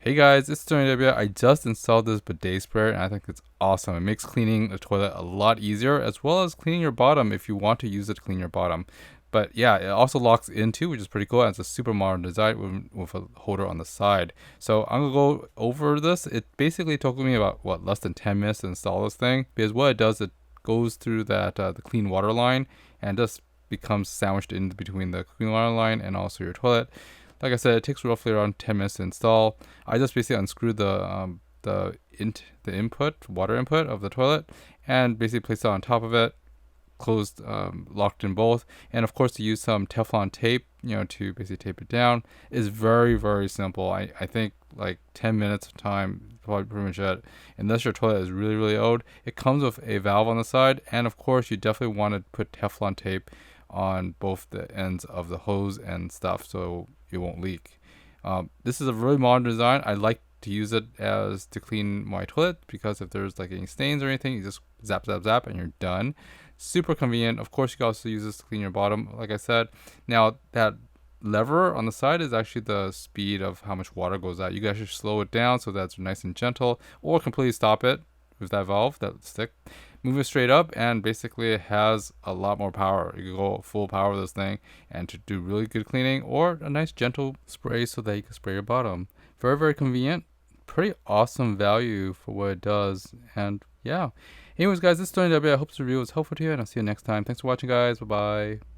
Hey guys, it's SterlingW. I just installed this bidet sprayer and I think it's awesome. It makes cleaning the toilet a lot easier, as well as cleaning your bottom if you want to use it to clean your bottom. But yeah, it also locks in too, which is pretty cool. And it's a super modern design with a holder on the side. So I'm gonna go over this. It basically took me about less than 10 minutes to install this thing, because what it does, it goes through that the clean water line and just becomes sandwiched in between the clean water line and also your toilet. Like I said, it takes roughly around 10 minutes to install. I just basically unscrewed the input, water input of the toilet, and basically placed it on top of it, closed, locked in both, and of course to use some Teflon tape, to basically tape it down is very, very simple. I think like 10 minutes of time, probably pretty much it. Unless your toilet is really, really old. It comes with a valve on the side, and of course you definitely want to put Teflon tape on both the ends of the hose and stuff so it won't leak. This is a really modern design. I like to use it as to clean my toilet, because if there's like any stains or anything, you just zap, zap, zap, and you're done. Super convenient. Of course, you can also use this to clean your bottom, like I said. Now, that lever on the side is actually the speed of how much water goes out. You can actually slow it down so that's nice and gentle, or completely stop it with that valve, that stick. Move it straight up, and basically it has a lot more power. You can go full power with this thing and to do really good cleaning, or a nice gentle spray so that you can spray your bottom. Very, very convenient. Pretty awesome value for what it does. And yeah. Anyways, guys, this is SterlingW. I hope this review was helpful to you, and I'll see you next time. Thanks for watching, guys. Bye-bye.